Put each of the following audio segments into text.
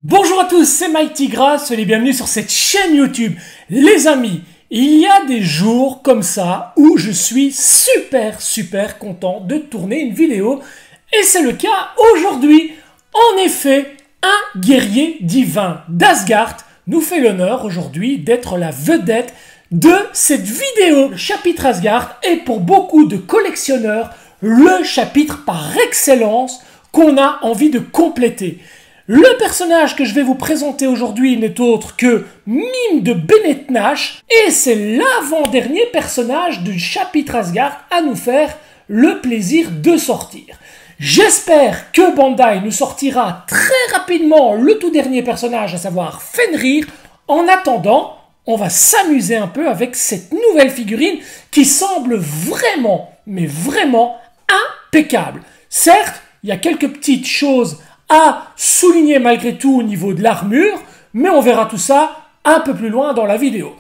Bonjour à tous, c'est Mighty Grass, soyez les bienvenus sur cette chaîne YouTube. Les amis, il y a des jours comme ça où je suis super content de tourner une vidéo. Et c'est le cas aujourd'hui. En effet, un guerrier divin d'Asgard nous fait l'honneur aujourd'hui d'être la vedette de cette vidéo. Le chapitre Asgard est pour beaucoup de collectionneurs le chapitre par excellence qu'on a envie de compléter. Le personnage que je vais vous présenter aujourd'hui n'est autre que Mime de Bennett Nash et c'est l'avant-dernier personnage du chapitre Asgard à nous faire le plaisir de sortir. J'espère que Bandai nous sortira très rapidement le tout dernier personnage, à savoir Fenrir. En attendant, on va s'amuser un peu avec cette nouvelle figurine qui semble vraiment, mais vraiment impeccable. Certes, il y a quelques petites choses à souligner malgré tout au niveau de l'armure, mais on verra tout ça un peu plus loin dans la vidéo.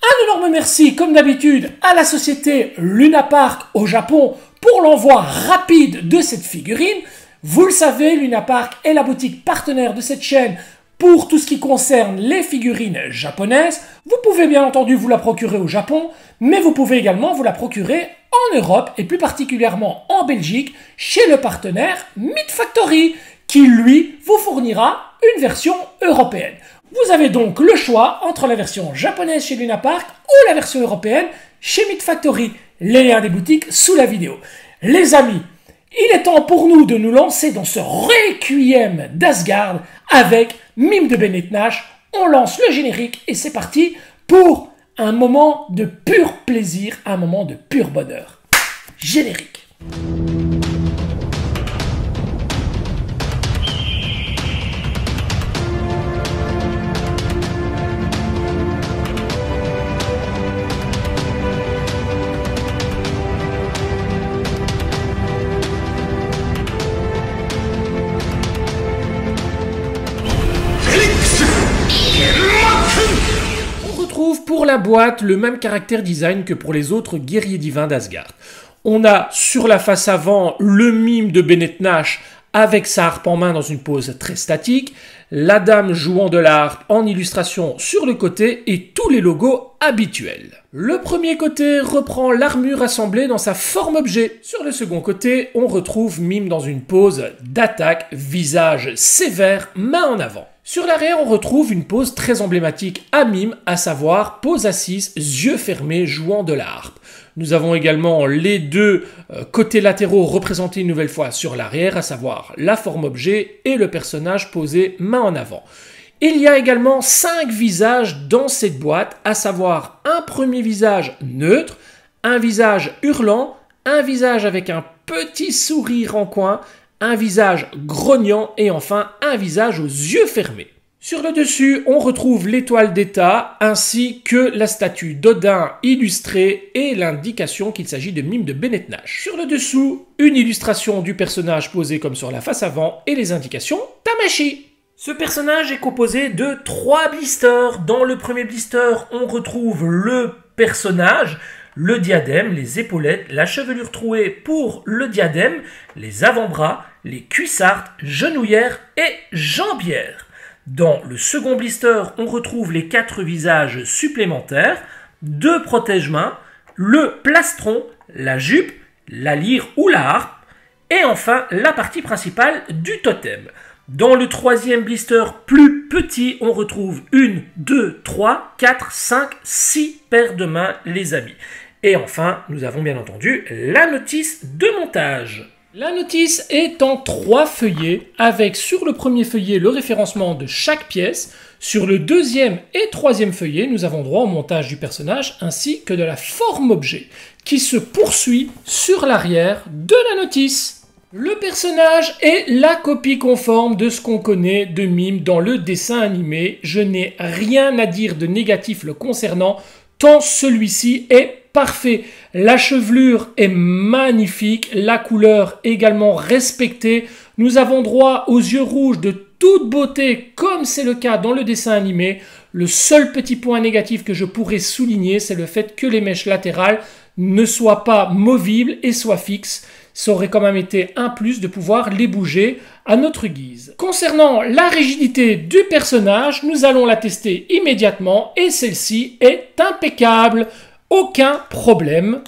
Un énorme merci, comme d'habitude, à la société Luna Park au Japon pour l'envoi rapide de cette figurine. Vous le savez, Luna Park est la boutique partenaire de cette chaîne pour tout ce qui concerne les figurines japonaises. Vous pouvez bien entendu vous la procurer au Japon, mais vous pouvez également vous la procurer en Europe et plus particulièrement en Belgique chez le partenaire Meat Factory, qui lui vous fournira une version européenne. Vous avez donc le choix entre la version japonaise chez Luna Park ou la version européenne chez Meat Factory. Les liens des boutiques sous la vidéo. Les amis, il est temps pour nous de nous lancer dans ce requiem d'Asgard avec Mime de Bennett Nash. On lance le générique et c'est parti pour un moment de pur plaisir, un moment de pur bonheur. Générique. Pour la boîte, le même caractère design que pour les autres guerriers divins d'Asgard. On a sur la face avant le mime de Bennett Nash avec sa harpe en main dans une pose très statique, la dame jouant de la harpe en illustration sur le côté et tous les logos habituels. Le premier côté reprend l'armure assemblée dans sa forme objet. Sur le second côté, on retrouve Mime dans une pose d'attaque, visage sévère, main en avant. Sur l'arrière, on retrouve une pose très emblématique à Mime, à savoir pose assise, yeux fermés, jouant de la harpe. Nous avons également les deux côtés latéraux représentés une nouvelle fois sur l'arrière, à savoir la forme objet et le personnage posé main en avant. Il y a également 5 visages dans cette boîte, à savoir un premier visage neutre, un visage hurlant, un visage avec un petit sourire en coin, un visage grognant et enfin un visage aux yeux fermés. Sur le dessus, on retrouve l'étoile d'État ainsi que la statue d'Odin illustrée et l'indication qu'il s'agit de Mime de Bennett Nash. Sur le dessous, une illustration du personnage posé comme sur la face avant et les indications Tamashii. Ce personnage est composé de 3 blisters. Dans le premier blister, on retrouve le personnage, le diadème, les épaulettes, la chevelure trouée pour le diadème, les avant-bras, les cuissardes, genouillères et jambières. Dans le second blister, on retrouve les 4 visages supplémentaires, 2 protège-mains, le plastron, la jupe, la lyre ou la harpe, et enfin la partie principale du totem. Dans le troisième blister plus petit, on retrouve 1, 2, 3, 4, 5, 6 paires de mains, les amis. Et enfin, nous avons bien entendu la notice de montage. La notice est en 3 feuillets, avec sur le premier feuillet le référencement de chaque pièce. Sur le deuxième et troisième feuillet, nous avons droit au montage du personnage ainsi que de la forme objet, qui se poursuit sur l'arrière de la notice. Le personnage est la copie conforme de ce qu'on connaît de Mime dans le dessin animé. Je n'ai rien à dire de négatif le concernant, tant celui-ci est parfait. La chevelure est magnifique, la couleur également respectée. Nous avons droit aux yeux rouges de toute beauté, comme c'est le cas dans le dessin animé. Le seul petit point négatif que je pourrais souligner, c'est le fait que les mèches latérales ne soient pas movibles et soient fixes. ça aurait quand même été un plus de pouvoir les bouger à notre guise. Concernant la rigidité du personnage, nous allons la tester immédiatement et celle-ci est impeccable. Aucun problème,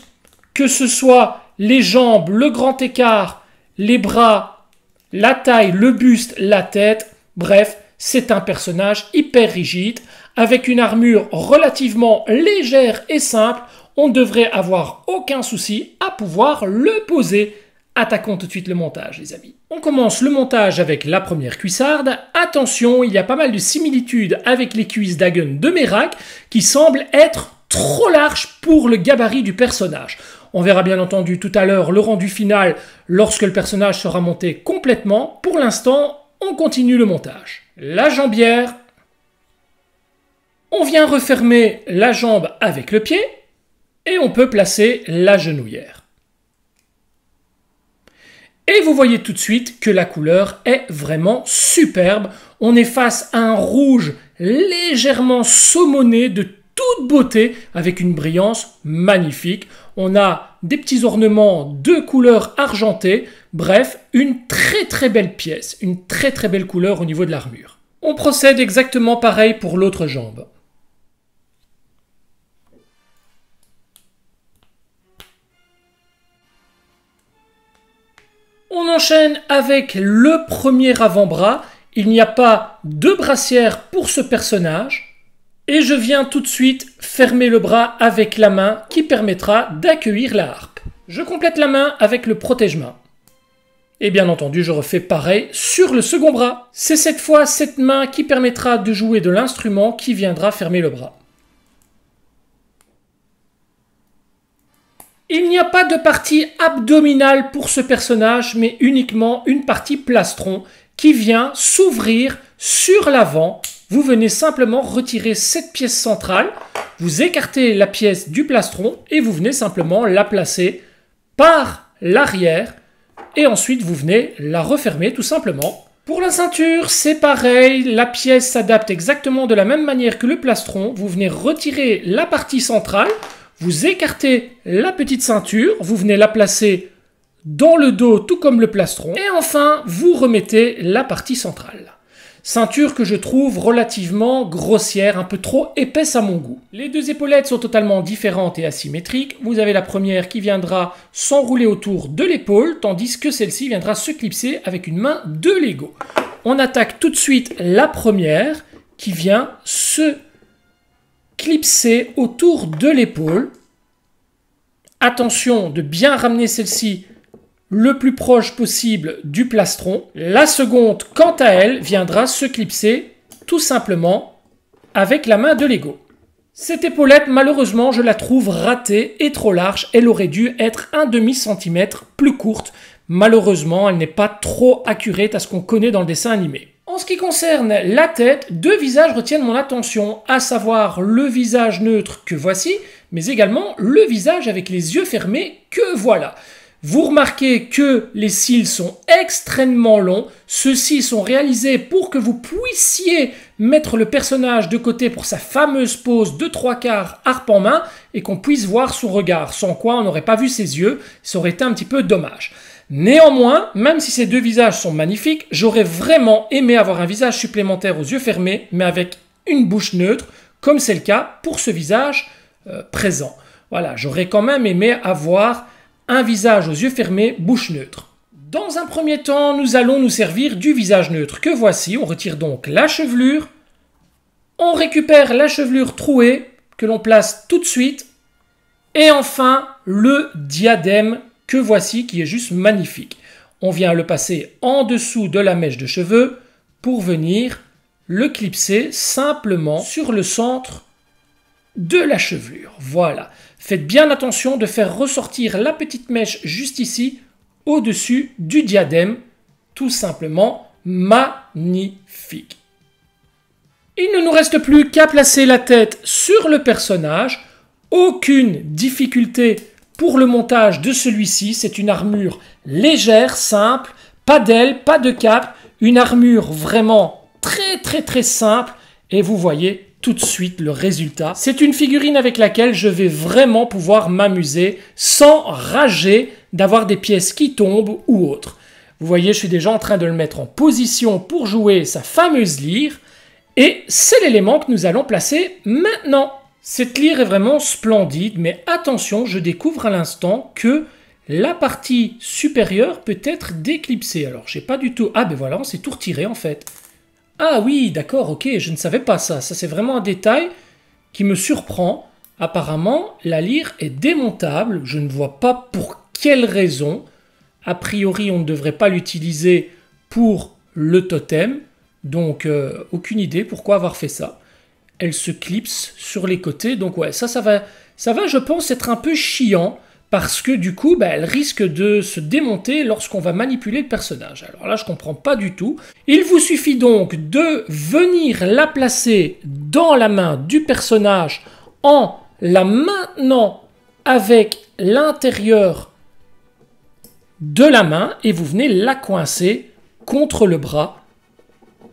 que ce soit les jambes, le grand écart, les bras, la taille, le buste, la tête, bref, c'est un personnage hyper rigide, avec une armure relativement légère et simple, on ne devrait avoir aucun souci à pouvoir le poser. Attaquons tout de suite le montage, les amis. On commence le montage avec la première cuissarde. Attention, il y a pas mal de similitudes avec les cuisses d'Hagen de Merak qui semblent être trop larges pour le gabarit du personnage. On verra bien entendu tout à l'heure le rendu final lorsque le personnage sera monté complètement. Pour l'instant, on continue le montage. La jambière. On vient refermer la jambe avec le pied et on peut placer la genouillère. Et vous voyez tout de suite que la couleur est vraiment superbe. On est face à un rouge légèrement saumonné de toute beauté avec une brillance magnifique. On a des petits ornements de couleur argentée. Bref, une très belle pièce, une très belle couleur au niveau de l'armure. On procède exactement pareil pour l'autre jambe. On enchaîne avec le premier avant-bras. Il n'y a pas de brassière pour ce personnage. Et je viens tout de suite fermer le bras avec la main qui permettra d'accueillir la harpe. Je complète la main avec le protège-main. Et bien entendu, je refais pareil sur le second bras. C'est cette fois cette main qui permettra de jouer de l'instrument qui viendra fermer le bras. Il n'y a pas de partie abdominale pour ce personnage, mais uniquement une partie plastron qui vient s'ouvrir sur l'avant. Vous venez simplement retirer cette pièce centrale, vous écartez la pièce du plastron et vous venez simplement la placer par l'arrière et ensuite vous venez la refermer tout simplement. Pour la ceinture, c'est pareil, la pièce s'adapte exactement de la même manière que le plastron. Vous venez retirer la partie centrale, vous écartez la petite ceinture, vous venez la placer dans le dos tout comme le plastron et enfin vous remettez la partie centrale. Ceinture que je trouve relativement grossière, un peu trop épaisse à mon goût. Les deux épaulettes sont totalement différentes et asymétriques. Vous avez la première qui viendra s'enrouler autour de l'épaule, tandis que celle-ci viendra se clipser avec une main de Lego. On attaque tout de suite la première qui vient se clipser autour de l'épaule. Attention de bien ramener celle-ci le plus proche possible du plastron. La seconde, quant à elle, viendra se clipser tout simplement avec la main de Lego. Cette épaulette, malheureusement, je la trouve ratée et trop large. Elle aurait dû être un demi-centimètre plus courte. Malheureusement, elle n'est pas trop accurate à ce qu'on connaît dans le dessin animé. En ce qui concerne la tête, deux visages retiennent mon attention, à savoir le visage neutre que voici, mais également le visage avec les yeux fermés que voilà. Vous remarquez que les cils sont extrêmement longs. Ceux-ci sont réalisés pour que vous puissiez mettre le personnage de côté pour sa fameuse pose de 3/4 harpe en main et qu'on puisse voir son regard, sans quoi on n'aurait pas vu ses yeux. Ça aurait été un petit peu dommage. Néanmoins, même si ces deux visages sont magnifiques, j'aurais vraiment aimé avoir un visage supplémentaire aux yeux fermés, mais avec une bouche neutre, comme c'est le cas pour ce visage présent. Voilà, j'aurais quand même aimé avoir un visage aux yeux fermés, bouche neutre. Dans un premier temps, nous allons nous servir du visage neutre que voici. On retire donc la chevelure. On récupère la chevelure trouée que l'on place tout de suite. Et enfin, le diadème que voici qui est juste magnifique. On vient le passer en dessous de la mèche de cheveux pour venir le clipser simplement sur le centre de la chevelure. Voilà. Faites bien attention de faire ressortir la petite mèche juste ici, au-dessus du diadème. Tout simplement magnifique. Il ne nous reste plus qu'à placer la tête sur le personnage. Aucune difficulté pour le montage de celui-ci. C'est une armure légère, simple, pas d'aile, pas de cape. Une armure vraiment très simple. Et vous voyez tout de suite le résultat. C'est une figurine avec laquelle je vais vraiment pouvoir m'amuser sans rager d'avoir des pièces qui tombent ou autres. Vous voyez, je suis déjà en train de le mettre en position pour jouer sa fameuse lyre. Et c'est l'élément que nous allons placer maintenant. Cette lyre est vraiment splendide, mais attention, je découvre à l'instant que la partie supérieure peut être déclipsée. Alors, j'ai pas du tout... Ah ben voilà, on s'est tout retiré en fait. Ah oui, d'accord, ok, je ne savais pas ça. Ça, c'est vraiment un détail qui me surprend. Apparemment, la lyre est démontable. Je ne vois pas pour quelle raison. A priori, on ne devrait pas l'utiliser pour le totem. Donc, aucune idée pourquoi avoir fait ça. Elle se clipse sur les côtés. Donc, ouais, ça va, je pense, être un peu chiant. Parce que, du coup, elle risque de se démonter lorsqu'on va manipuler le personnage. Alors là, je ne comprends pas du tout. Il vous suffit donc de venir la placer dans la main du personnage en la maintenant avec l'intérieur de la main et vous venez la coincer contre le bras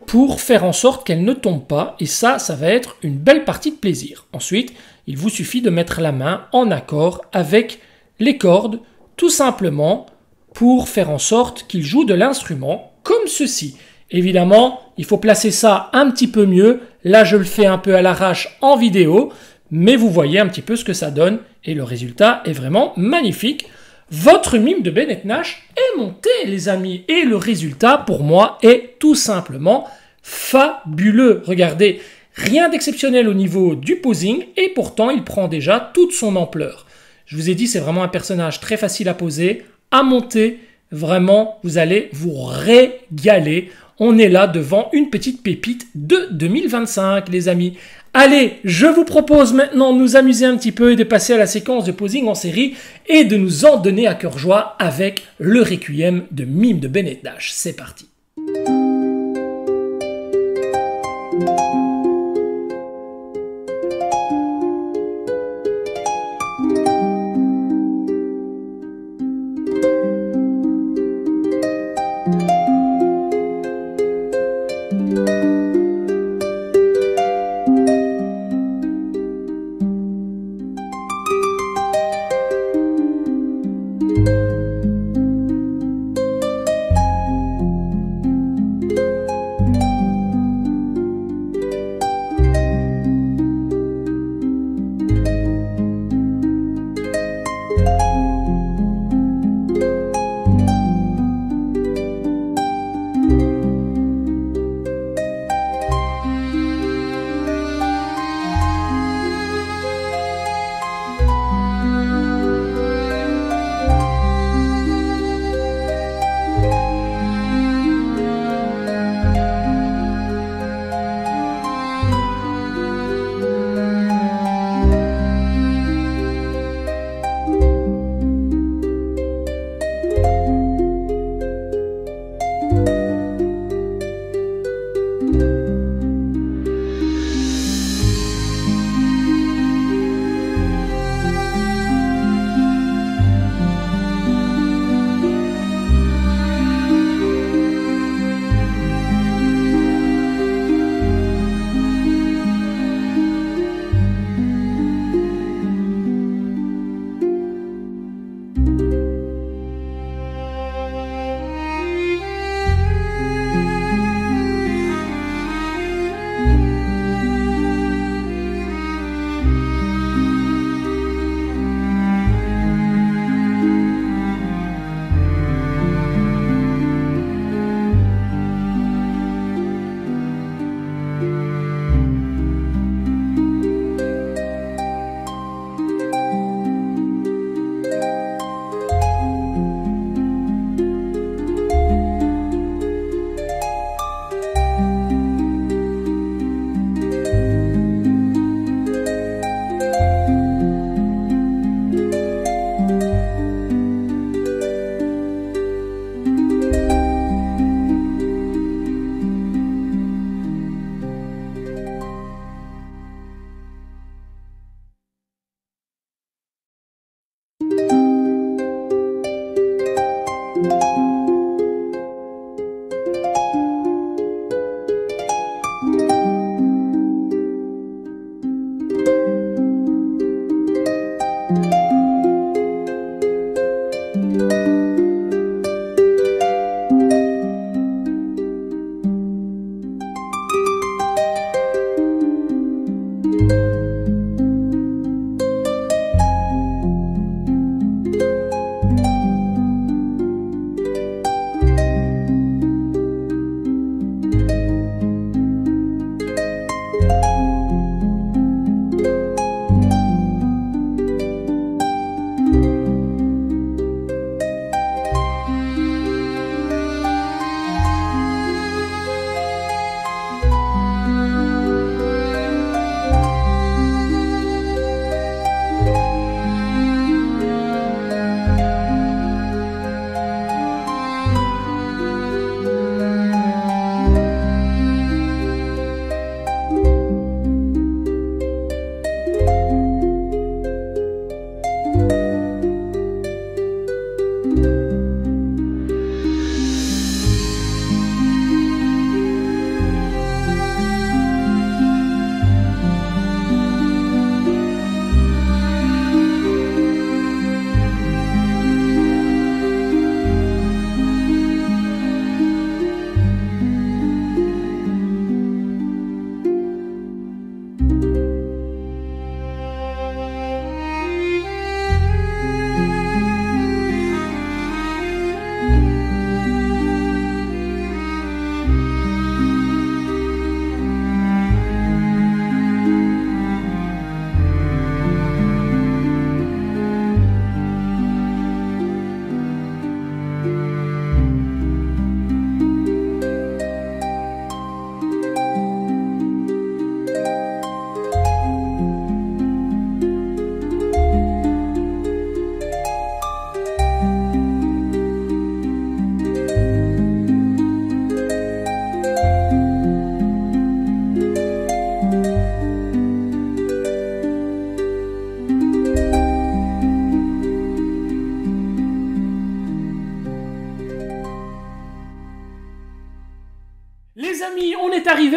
pour faire en sorte qu'elle ne tombe pas et ça va être une belle partie de plaisir. Ensuite, il vous suffit de mettre la main en accord avec les cordes, tout simplement pour faire en sorte qu'il joue de l'instrument comme ceci. Évidemment, il faut placer ça un petit peu mieux. Là, je le fais un peu à l'arrache en vidéo, mais vous voyez un petit peu ce que ça donne et le résultat est vraiment magnifique. Votre mime de Bennett Nash est monté, les amis, et le résultat, pour moi, est tout simplement fabuleux. Regardez, rien d'exceptionnel au niveau du posing, et pourtant, il prend déjà toute son ampleur. Je vous ai dit, c'est vraiment un personnage très facile à poser, à monter. Vraiment, vous allez vous régaler. On est là devant une petite pépite de 2025, les amis. Allez, je vous propose maintenant de nous amuser un petit peu et de passer à la séquence de posing en série et de nous en donner à cœur joie avec le Requiem de mime de Bennett Nash. C'est parti.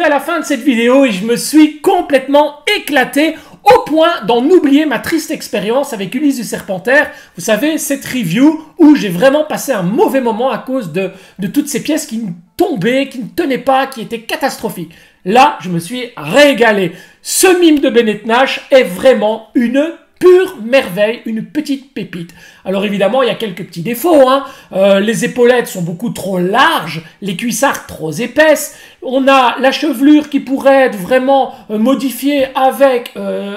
arrivé à la fin de cette vidéo et je me suis complètement éclaté au point d'en oublier ma triste expérience avec Ulysse du Serpentaire. Vous savez, cette review où j'ai vraiment passé un mauvais moment à cause de toutes ces pièces qui tombaient, qui ne tenaient pas, qui étaient catastrophiques. Là, je me suis régalé. Ce mime de Bennett Nash est vraiment une pure merveille, une petite pépite. Alors évidemment, il y a quelques petits défauts. Les épaulettes sont beaucoup trop larges, les cuissardes trop épaisses. On a la chevelure qui pourrait être vraiment modifiée avec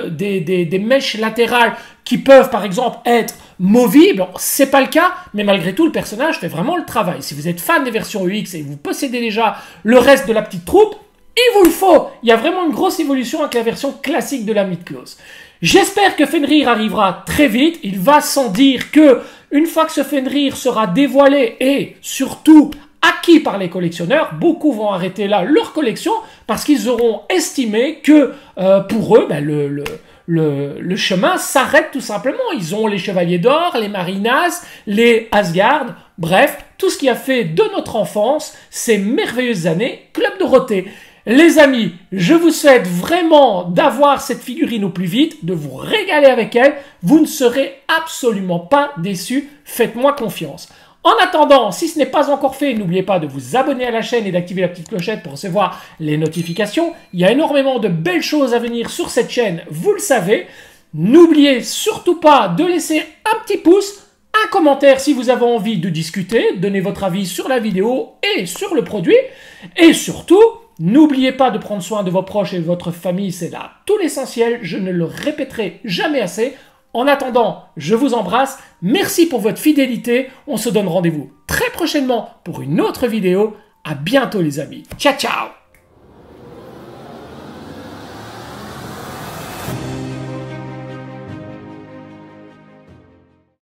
des mèches latérales qui peuvent par exemple être movibles. C'est pas le cas, mais malgré tout, le personnage fait vraiment le travail. Si vous êtes fan des versions UX et vous possédez déjà le reste de la petite troupe, il vous le faut. Il y a vraiment une grosse évolution avec la version classique de la Midcloth. J'espère que Fenrir arrivera très vite. Il va sans dire que une fois que ce Fenrir sera dévoilé et surtout acquis par les collectionneurs, beaucoup vont arrêter là leur collection parce qu'ils auront estimé que pour eux, le chemin s'arrête tout simplement. Ils ont les Chevaliers d'Or, les Marinas, les Asgard, bref, tout ce qui a fait de notre enfance ces merveilleuses années Club Dorothée. Les amis, je vous souhaite vraiment d'avoir cette figurine au plus vite, de vous régaler avec elle. Vous ne serez absolument pas déçus. Faites-moi confiance. En attendant, si ce n'est pas encore fait, n'oubliez pas de vous abonner à la chaîne et d'activer la petite clochette pour recevoir les notifications. Il y a énormément de belles choses à venir sur cette chaîne, vous le savez. N'oubliez surtout pas de laisser un petit pouce, un commentaire si vous avez envie de discuter, donner votre avis sur la vidéo et sur le produit. Et surtout, n'oubliez pas de prendre soin de vos proches et de votre famille, c'est là tout l'essentiel, je ne le répéterai jamais assez. En attendant, je vous embrasse, merci pour votre fidélité, on se donne rendez-vous très prochainement pour une autre vidéo. À bientôt les amis, ciao ciao.